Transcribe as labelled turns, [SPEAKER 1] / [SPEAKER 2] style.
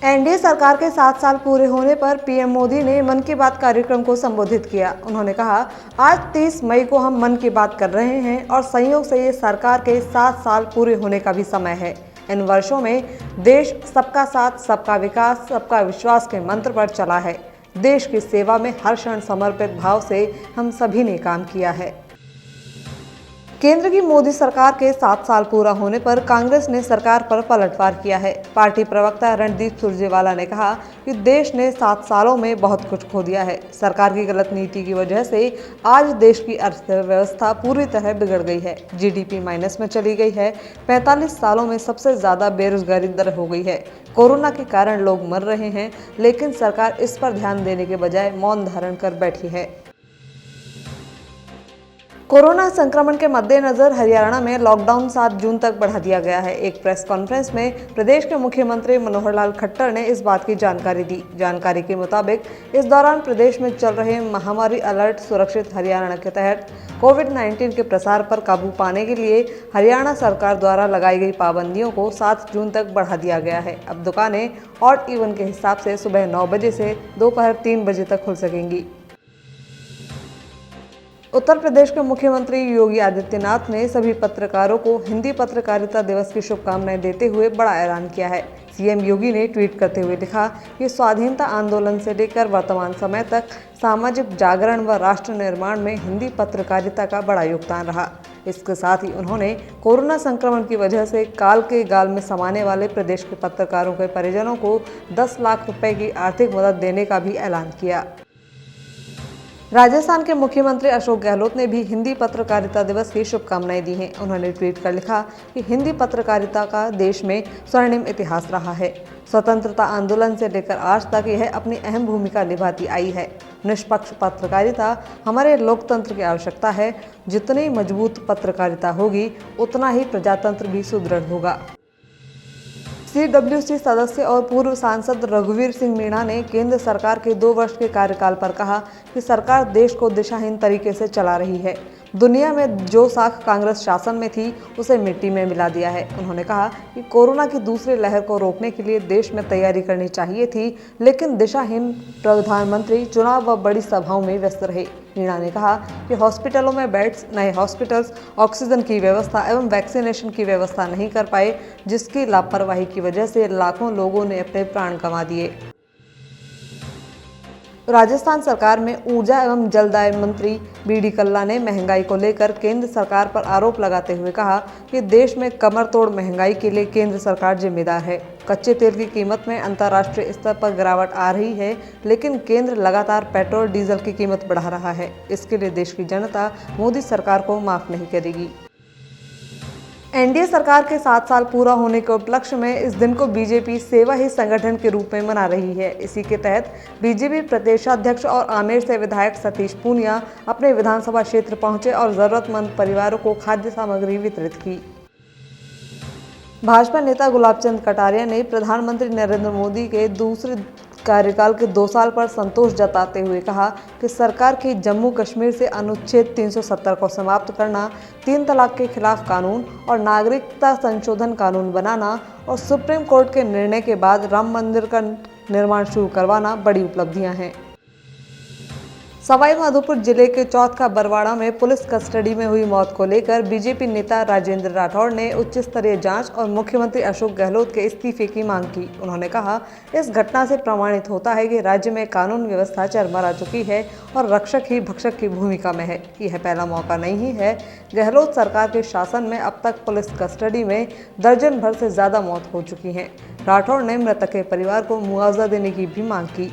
[SPEAKER 1] NDA सरकार के 7 साल पूरे होने पर पीएम मोदी ने मन की बात कार्यक्रम को संबोधित किया। उन्होंने कहा, आज 30 मई को हम मन की बात कर रहे हैं और संयोग से ये सरकार के 7 साल पूरे होने का भी समय है। इन वर्षों में देश सबका साथ, सबका विकास, सबका विश्वास के मंत्र पर चला है। देश की सेवा में हर क्षण समर्पित भाव से हम सभी ने काम किया है। केंद्र की मोदी सरकार के 7 साल पूरा होने पर कांग्रेस ने सरकार पर पलटवार किया है। पार्टी प्रवक्ता रणदीप सुरजेवाला ने कहा कि देश ने 7 सालों में बहुत कुछ खो दिया है। सरकार की गलत नीति की वजह से आज देश की अर्थव्यवस्था पूरी तरह बिगड़ गई है। जीडीपी माइनस में चली गई है। 45 सालों में सबसे ज्यादा बेरोजगारी दर हो गई है। कोरोना के कारण लोग मर रहे हैं, लेकिन सरकार इस पर ध्यान देने के बजाय मौन धारण कर बैठी है। कोरोना संक्रमण के मद्देनजर हरियाणा में लॉकडाउन 7 जून तक बढ़ा दिया गया है। एक प्रेस कॉन्फ्रेंस में प्रदेश के मुख्यमंत्री मनोहर लाल खट्टर ने इस बात की जानकारी दी। जानकारी के मुताबिक इस दौरान प्रदेश में चल रहे महामारी अलर्ट सुरक्षित हरियाणा के तहत कोविड-19 के प्रसार पर काबू पाने के लिए हरियाणा सरकार द्वारा लगाई गई पाबंदियों को 7 जून तक बढ़ा दिया गया है। अब दुकानें ऑड इवन के हिसाब से सुबह 9 बजे से दोपहर 3 बजे तक खुल सकेंगी। उत्तर प्रदेश के मुख्यमंत्री योगी आदित्यनाथ ने सभी पत्रकारों को हिंदी पत्रकारिता दिवस की शुभकामनाएं देते हुए बड़ा ऐलान किया है। सीएम योगी ने ट्वीट करते हुए लिखा कि स्वाधीनता आंदोलन से लेकर वर्तमान समय तक सामाजिक जागरण व राष्ट्र निर्माण में हिंदी पत्रकारिता का बड़ा योगदान रहा। इसके साथ ही उन्होंने कोरोना संक्रमण की वजह से काल के गाल में समाने वाले प्रदेश के पत्रकारों के परिजनों को 10 लाख रुपए की आर्थिक मदद देने का भी ऐलान किया। राजस्थान के मुख्यमंत्री अशोक गहलोत ने भी हिंदी पत्रकारिता दिवस की शुभकामनाएं दी हैं। उन्होंने ट्वीट कर लिखा कि हिंदी पत्रकारिता का देश में स्वर्णिम इतिहास रहा है। स्वतंत्रता आंदोलन से लेकर आज तक यह अपनी अहम भूमिका निभाती आई है। निष्पक्ष पत्रकारिता हमारे लोकतंत्र की आवश्यकता है। जितनी मजबूत पत्रकारिता होगी, उतना ही प्रजातंत्र भी सुदृढ़ होगा। सीडब्ल्यूसी सदस्य और पूर्व सांसद रघुवीर सिंह मीणा ने केंद्र सरकार के 2 वर्ष के कार्यकाल पर कहा कि सरकार देश को दिशाहीन तरीके से चला रही है। दुनिया में जो साख कांग्रेस शासन में थी, उसे मिट्टी में मिला दिया है। उन्होंने कहा कि कोरोना की दूसरी लहर को रोकने के लिए देश में तैयारी करनी चाहिए थी, लेकिन दिशाहीन प्रधानमंत्री चुनाव व बड़ी सभाओं में व्यस्त रहे। मीणा ने कहा कि हॉस्पिटलों में बेड्स, नए हॉस्पिटल्स, ऑक्सीजन की व्यवस्था एवं वैक्सीनेशन की व्यवस्था नहीं कर पाए, जिसकी लापरवाही की वजह से लाखों लोगों ने अपने प्राण गंवा दिए। राजस्थान सरकार में ऊर्जा एवं जलदाय मंत्री बीडी कल्ला ने महंगाई को लेकर केंद्र सरकार पर आरोप लगाते हुए कहा कि देश में कमर तोड़ महंगाई के लिए केंद्र सरकार जिम्मेदार है। कच्चे तेल की कीमत में अंतर्राष्ट्रीय स्तर पर गिरावट आ रही है, लेकिन केंद्र लगातार पेट्रोल डीजल की कीमत बढ़ा रहा है। इसके लिए देश की जनता मोदी सरकार को माफ नहीं करेगी। एनडीए सरकार के 7 साल पूरा होने के उपलक्ष्य में इस दिन को बीजेपी सेवा ही संगठन के रूप में मना रही है। इसी के तहत बीजेपी प्रदेशाध्यक्ष और आमेर से विधायक सतीश पूनिया अपने विधानसभा क्षेत्र पहुंचे और जरूरतमंद परिवारों को खाद्य सामग्री वितरित की। भाजपा नेता गुलाब चंद कटारिया ने प्रधानमंत्री नरेंद्र मोदी के दूसरे कार्यकाल के 2 साल पर संतोष जताते हुए कहा कि सरकार की जम्मू कश्मीर से अनुच्छेद 370 को समाप्त करना, 3 तलाक के खिलाफ कानून और नागरिकता संशोधन कानून बनाना और सुप्रीम कोर्ट के निर्णय के बाद राम मंदिर का निर्माण शुरू करवाना बड़ी उपलब्धियां हैं। सवाई माधोपुर जिले के चौथ का बरवाड़ा में पुलिस कस्टडी में हुई मौत को लेकर बीजेपी नेता राजेंद्र राठौड़ ने उच्च स्तरीय जांच और मुख्यमंत्री अशोक गहलोत के इस्तीफे की मांग की। उन्होंने कहा, इस घटना से प्रमाणित होता है कि राज्य में कानून व्यवस्था चरमरा चुकी है और रक्षक ही भक्षक की भूमिका में है। यह पहला मौका नहीं है। गहलोत सरकार के शासन में अब तक पुलिस कस्टडी में दर्जन भर से ज्यादा मौत हो चुकी हैं। राठौड़ ने मृतक के परिवार को मुआवजा देने की भी मांग की।